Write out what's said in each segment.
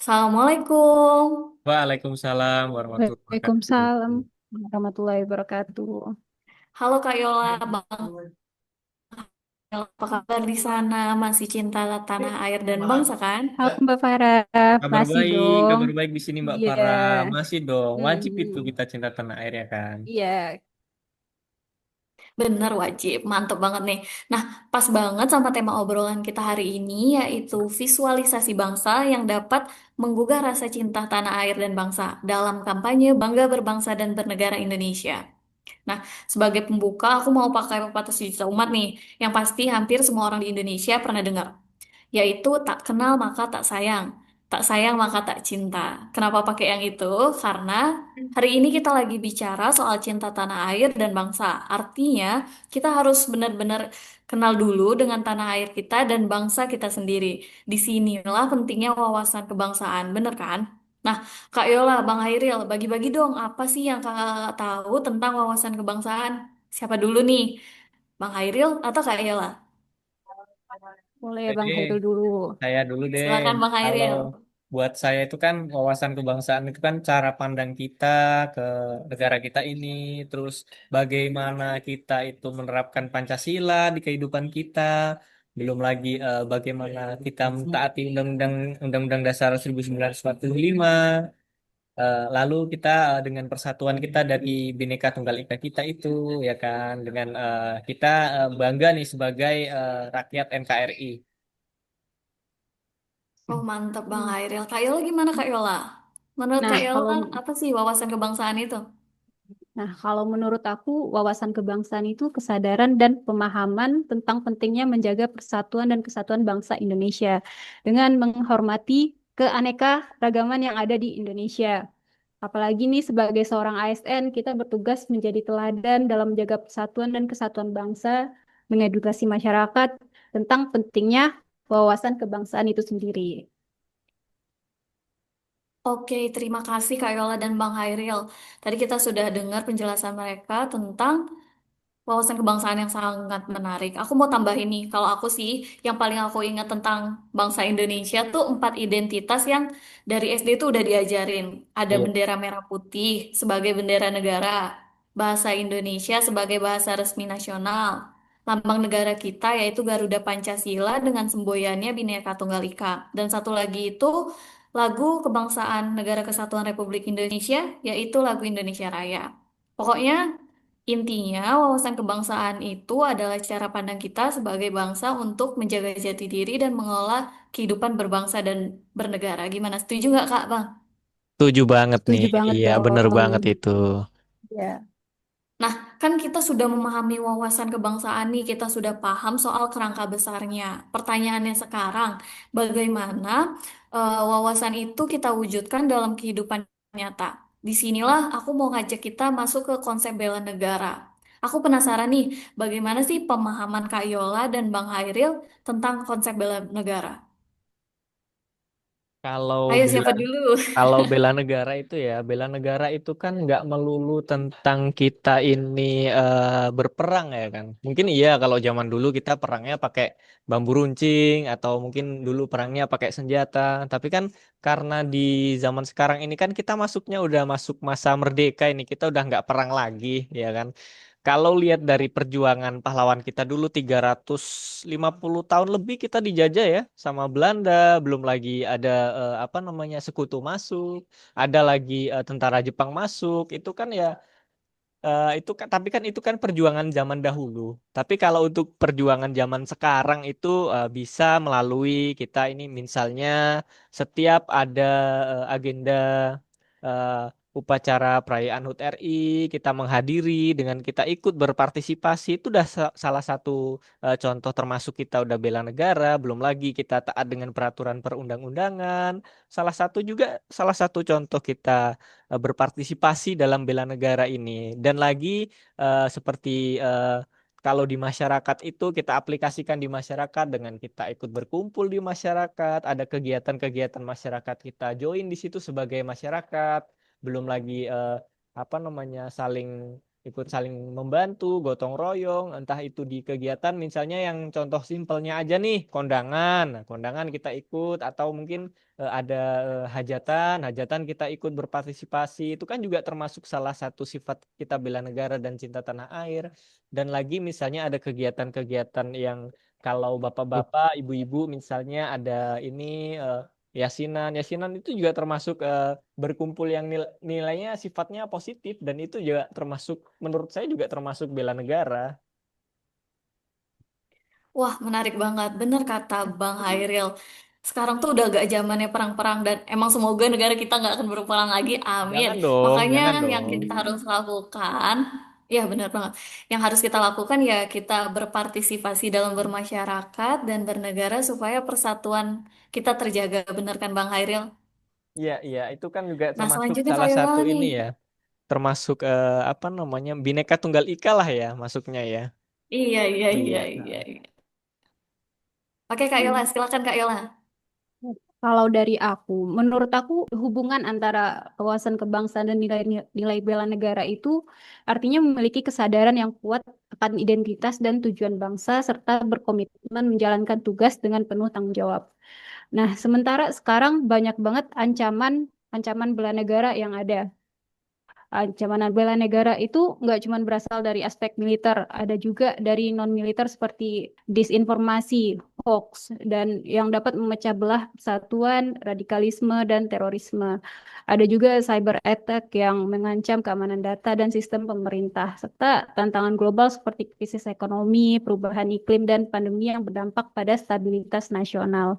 Assalamualaikum. Waalaikumsalam warahmatullahi wabarakatuh. Waalaikumsalam warahmatullahi wabarakatuh. Halo Kak Yola, Bang Yola, apa kabar di sana? Masih cinta tanah air dan bangsa kan? Halo Mbak Farah, masih dong. Kabar baik di sini Mbak Iya, Farah. Masih dong, wajib itu hmm, kita cinta tanah air ya kan. iya. Bener wajib, mantep banget nih. Nah, pas banget sama tema obrolan kita hari ini, yaitu visualisasi bangsa yang dapat menggugah rasa cinta tanah air dan bangsa dalam kampanye Bangga Berbangsa dan Bernegara Indonesia. Nah, sebagai pembuka, aku mau pakai pepatah sejuta umat nih, yang pasti hampir semua orang di Indonesia pernah dengar, yaitu tak kenal maka tak sayang, tak sayang maka tak cinta. Kenapa pakai yang itu? Karena hari ini kita lagi bicara soal cinta tanah air dan bangsa. Artinya, kita harus benar-benar kenal dulu dengan tanah air kita dan bangsa kita sendiri. Disinilah pentingnya wawasan kebangsaan, bener kan? Nah, Kak Yola, Bang Hairil, bagi-bagi dong apa sih yang Kakak tahu tentang wawasan kebangsaan? Siapa dulu nih? Bang Hairil atau Kak Yola? Boleh Jadi Bang Hairul dulu. saya dulu deh. Silakan Bang Kalau Hairil. buat saya itu kan wawasan kebangsaan itu kan cara pandang kita ke negara kita ini, terus bagaimana kita itu menerapkan Pancasila di kehidupan kita. Belum lagi bagaimana kita mentaati Undang-Undang Dasar 1945. Lalu kita dengan persatuan kita dari Bhinneka Tunggal Ika kita itu ya kan dengan kita bangga nih sebagai rakyat NKRI. Oh mantap Bang Hmm. Hairil. Kak Yola gimana Kak Yola? Menurut Nah, Kak Yola kalau apa sih wawasan kebangsaan itu? Nah, kalau menurut aku, wawasan kebangsaan itu kesadaran dan pemahaman tentang pentingnya menjaga persatuan dan kesatuan bangsa Indonesia dengan menghormati keanekaragaman yang ada di Indonesia. Apalagi nih sebagai seorang ASN, kita bertugas menjadi teladan dalam menjaga persatuan dan kesatuan bangsa, mengedukasi masyarakat tentang pentingnya wawasan kebangsaan itu sendiri. Oke, terima kasih Kak Yola dan Bang Hairil. Tadi kita sudah dengar penjelasan mereka tentang wawasan kebangsaan yang sangat menarik. Aku mau tambah ini, kalau aku sih yang paling aku ingat tentang bangsa Indonesia tuh empat identitas yang dari SD tuh udah diajarin. Ada Iya. bendera merah putih sebagai bendera negara, bahasa Indonesia sebagai bahasa resmi nasional, lambang negara kita yaitu Garuda Pancasila dengan semboyannya Bhinneka Tunggal Ika, dan satu lagi itu lagu kebangsaan Negara Kesatuan Republik Indonesia yaitu lagu Indonesia Raya. Pokoknya intinya, wawasan kebangsaan itu adalah cara pandang kita sebagai bangsa untuk menjaga jati diri dan mengelola kehidupan berbangsa dan bernegara. Gimana? Setuju nggak, Kak, Bang? Setuju banget nih. Setuju banget Iya, bener dong. banget itu. Ya. Nah, kan kita sudah memahami wawasan kebangsaan nih, kita sudah paham soal kerangka besarnya. Pertanyaannya sekarang, bagaimana wawasan itu kita wujudkan dalam kehidupan nyata? Disinilah aku mau ngajak kita masuk ke konsep bela negara. Aku penasaran nih, bagaimana sih pemahaman Kak Yola dan Bang Hairil tentang konsep bela negara? Kalau Ayo, bela siapa dulu? Kalau bela negara itu ya, bela negara itu kan nggak melulu tentang kita ini berperang ya kan. Mungkin iya kalau zaman dulu kita perangnya pakai bambu runcing atau mungkin dulu perangnya pakai senjata. Tapi kan karena di zaman sekarang ini kan kita masuknya udah masuk masa merdeka ini, kita udah nggak perang lagi ya kan. Kalau lihat dari perjuangan pahlawan kita dulu 350 tahun lebih kita dijajah ya sama Belanda, belum lagi ada apa namanya sekutu masuk, ada lagi tentara Jepang masuk. Itu kan ya itu kan tapi kan itu kan perjuangan zaman dahulu. Tapi kalau untuk perjuangan zaman sekarang itu bisa melalui kita ini misalnya setiap ada agenda eh, upacara perayaan HUT RI, kita menghadiri dengan kita ikut berpartisipasi itu udah salah satu contoh termasuk kita udah bela negara, belum lagi kita taat dengan peraturan perundang-undangan. Salah satu contoh kita berpartisipasi dalam bela negara ini. Dan lagi seperti kalau di masyarakat itu kita aplikasikan di masyarakat dengan kita ikut berkumpul di masyarakat, ada kegiatan-kegiatan masyarakat kita join di situ sebagai masyarakat, belum lagi apa namanya saling ikut saling membantu, gotong royong, entah itu di kegiatan misalnya yang contoh simpelnya aja nih, kondangan. Nah, kondangan kita ikut atau mungkin ada hajatan kita ikut berpartisipasi. Itu kan juga termasuk salah satu sifat kita bela negara dan cinta tanah air. Dan lagi misalnya ada kegiatan-kegiatan yang kalau bapak-bapak, ibu-ibu misalnya ada ini yasinan. Yasinan itu juga termasuk berkumpul yang nilainya sifatnya positif dan itu juga termasuk menurut saya juga termasuk bela negara. Wah, menarik banget. Bener kata Bang Hairil. Sekarang tuh udah gak zamannya perang-perang dan emang semoga negara kita nggak akan berperang lagi. Amin. Jangan dong, Makanya jangan yang dong. kita harus lakukan, ya benar banget. Yang harus kita lakukan ya kita berpartisipasi dalam bermasyarakat dan bernegara supaya persatuan kita terjaga. Bener kan Bang Hairil? Iya, iya, itu kan juga Nah, termasuk selanjutnya Kak salah Yola satu nih. ini ya, termasuk apa namanya Bhinneka Tunggal Ika lah ya masuknya ya. Iya, iya, iya, Iya. iya, iya. Oke Kak Yola, silakan Kak Yola. Kalau dari aku, menurut aku hubungan antara wawasan kebangsaan dan nilai bela negara itu artinya memiliki kesadaran yang kuat akan identitas dan tujuan bangsa serta berkomitmen menjalankan tugas dengan penuh tanggung jawab. Nah, sementara sekarang banyak banget ancaman bela negara yang ada. Ancaman bela negara itu nggak cuma berasal dari aspek militer, ada juga dari non-militer seperti disinformasi, hoax, dan yang dapat memecah belah persatuan, radikalisme, dan terorisme. Ada juga cyber attack yang mengancam keamanan data dan sistem pemerintah, serta tantangan global seperti krisis ekonomi, perubahan iklim, dan pandemi yang berdampak pada stabilitas nasional.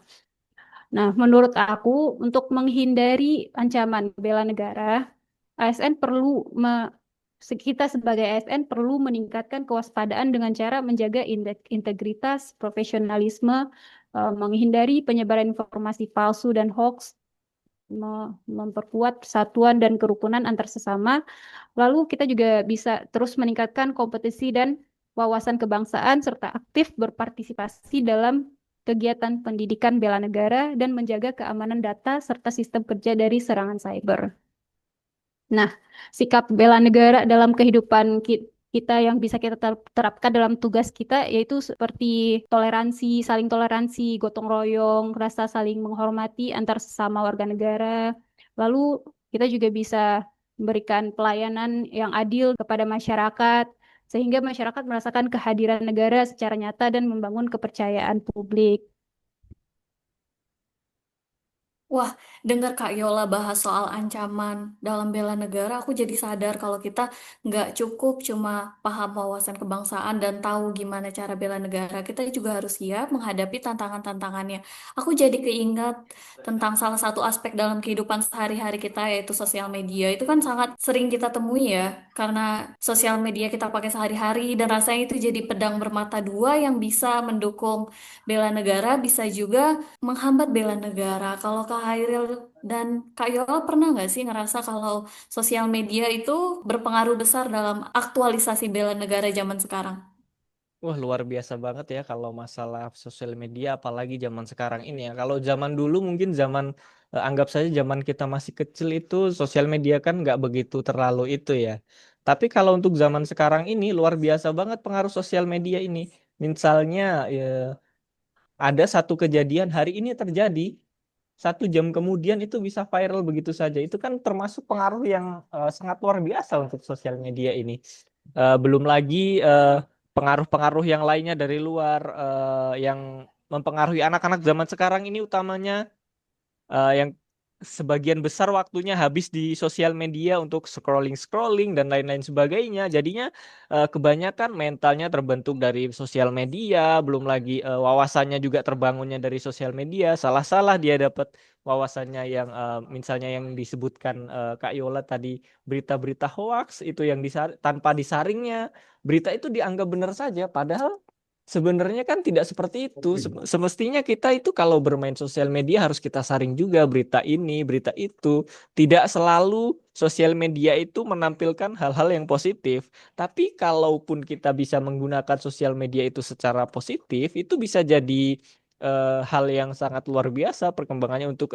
Nah, menurut aku, untuk menghindari ancaman bela negara, ASN perlu kita sebagai ASN perlu meningkatkan kewaspadaan dengan cara menjaga integritas, profesionalisme, menghindari penyebaran informasi palsu dan hoax, memperkuat persatuan dan kerukunan antar sesama. Lalu kita juga bisa terus meningkatkan kompetisi dan wawasan kebangsaan serta aktif berpartisipasi dalam kegiatan pendidikan bela negara dan menjaga keamanan data serta sistem kerja dari serangan cyber. Nah, sikap bela negara dalam kehidupan kita yang bisa kita terapkan dalam tugas kita yaitu seperti saling toleransi, gotong royong, rasa saling menghormati antar sesama warga negara. Lalu kita juga bisa memberikan pelayanan yang adil kepada masyarakat sehingga masyarakat merasakan kehadiran negara secara nyata dan membangun kepercayaan publik. Wah, dengar Kak Yola bahas soal ancaman dalam bela negara, aku jadi sadar kalau kita nggak cukup cuma paham wawasan kebangsaan dan tahu gimana cara bela negara. Kita juga harus siap menghadapi tantangan-tantangannya. Aku jadi keingat tentang salah satu aspek dalam kehidupan sehari-hari kita, yaitu sosial media. Itu kan sangat sering kita temui ya, karena sosial media kita pakai sehari-hari dan rasanya itu jadi pedang bermata dua yang bisa mendukung bela negara, bisa juga menghambat bela negara. Kalau Kak Hairil dan Kak Yola pernah nggak sih ngerasa kalau sosial media itu berpengaruh besar dalam aktualisasi bela negara zaman sekarang? Wah, luar biasa banget ya kalau masalah sosial media, apalagi zaman sekarang ini ya. Kalau zaman dulu mungkin anggap saja zaman kita masih kecil itu sosial media kan nggak begitu terlalu itu ya. Tapi kalau untuk zaman sekarang ini luar biasa banget pengaruh sosial media ini. Misalnya ya, ada satu kejadian hari ini terjadi, 1 jam kemudian itu bisa viral begitu saja. Itu kan termasuk pengaruh yang sangat luar biasa untuk sosial media ini. Belum lagi pengaruh-pengaruh yang lainnya dari luar yang mempengaruhi anak-anak zaman sekarang ini utamanya yang sebagian besar waktunya habis di sosial media untuk scrolling-scrolling dan lain-lain sebagainya. Jadinya kebanyakan mentalnya terbentuk dari sosial media, belum lagi wawasannya juga terbangunnya dari sosial media. Salah-salah dia dapat wawasannya yang misalnya yang disebutkan Kak Yola tadi, berita-berita hoax itu yang tanpa disaringnya, berita itu dianggap benar saja, padahal sebenarnya kan tidak seperti itu. Semestinya kita itu kalau bermain sosial media harus kita saring juga berita ini, berita itu. Tidak selalu sosial media itu menampilkan hal-hal yang positif. Tapi kalaupun kita bisa menggunakan sosial media itu secara positif, itu bisa jadi hal yang sangat luar biasa perkembangannya untuk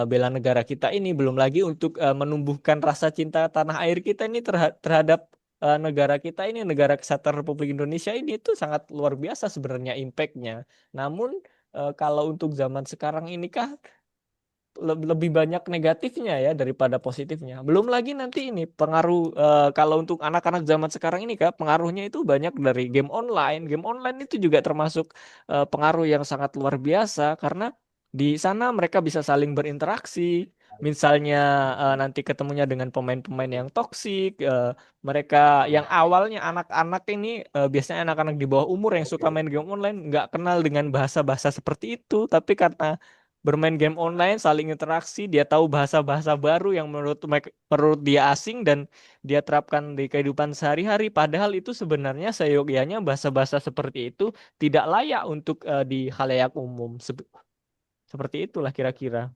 bela negara kita ini, belum lagi untuk menumbuhkan rasa cinta tanah air kita ini terhadap negara kita ini, negara kesatuan Republik Indonesia ini, itu sangat luar biasa sebenarnya impactnya. Namun kalau untuk zaman sekarang ini kah lebih banyak negatifnya ya daripada positifnya. Belum lagi nanti ini pengaruh kalau untuk anak-anak zaman sekarang ini Kak, pengaruhnya itu banyak dari game online. Game online itu juga termasuk pengaruh yang sangat luar biasa karena di sana mereka bisa saling berinteraksi. Misalnya nanti ketemunya dengan pemain-pemain yang toksik, mereka yang awalnya anak-anak ini biasanya anak-anak di bawah umur yang suka main game online nggak kenal dengan bahasa-bahasa seperti itu, tapi karena bermain game online, saling interaksi, dia tahu bahasa-bahasa baru yang menurut dia asing dan dia terapkan di kehidupan sehari-hari. Padahal itu sebenarnya seyogyanya bahasa-bahasa seperti itu tidak layak untuk di khalayak umum. Seperti itulah kira-kira.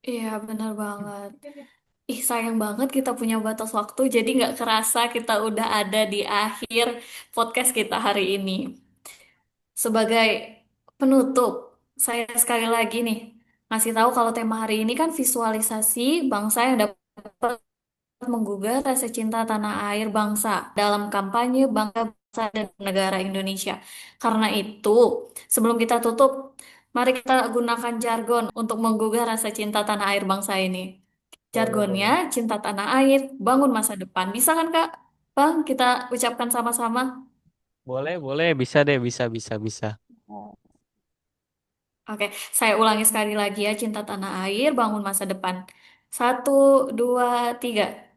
Iya, benar banget. Ih, sayang banget kita punya batas waktu, jadi nggak kerasa kita udah ada di akhir podcast kita hari ini. Sebagai penutup, saya sekali lagi nih ngasih tahu kalau tema hari ini kan visualisasi bangsa yang dapat menggugah rasa cinta tanah air bangsa dalam kampanye bangga bangsa dan negara Indonesia. Karena itu, sebelum kita tutup, mari kita gunakan jargon untuk menggugah rasa cinta tanah air bangsa ini. Boleh, Jargonnya boleh. cinta tanah air, bangun masa depan. Bisa kan, Kak? Bang, kita ucapkan sama-sama. Boleh, boleh, bisa deh, bisa, bisa, bisa. Oke, saya ulangi sekali lagi ya, cinta tanah air, bangun masa depan. Satu, dua, tiga.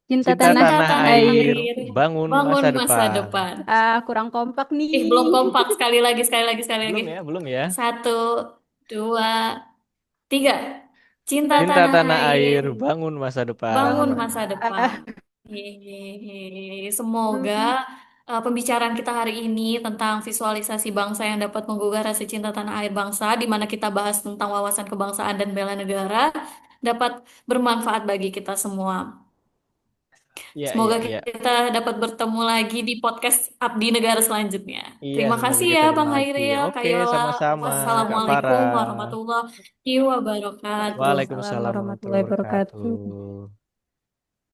Cinta Cinta tanah Cinta tanah tanah air. air, air, bangun bangun masa masa depan. depan. Kurang kompak Belum nih. kompak. Sekali lagi, sekali lagi, sekali lagi. Belum ya, belum ya. Satu, dua, tiga. Cinta Cinta tanah tanah air, air, bangun masa depan. bangun Bangun. masa depan. Ah, Hehehe. Semoga hmm, pembicaraan kita hari ini tentang visualisasi bangsa yang dapat menggugah rasa cinta tanah air bangsa, di mana kita bahas tentang wawasan kebangsaan dan bela negara, dapat bermanfaat bagi kita semua. Iya, iya, Semoga iya. kita dapat bertemu lagi di podcast Abdi Negara selanjutnya. Iya, Terima semoga kasih ya kita Bang ketemu lagi. Hairil, Kak Oke, Yola. sama-sama, Kak Wassalamualaikum Farah. warahmatullahi wabarakatuh. Waalaikumsalam Waalaikumsalam warahmatullahi warahmatullahi wabarakatuh. wabarakatuh.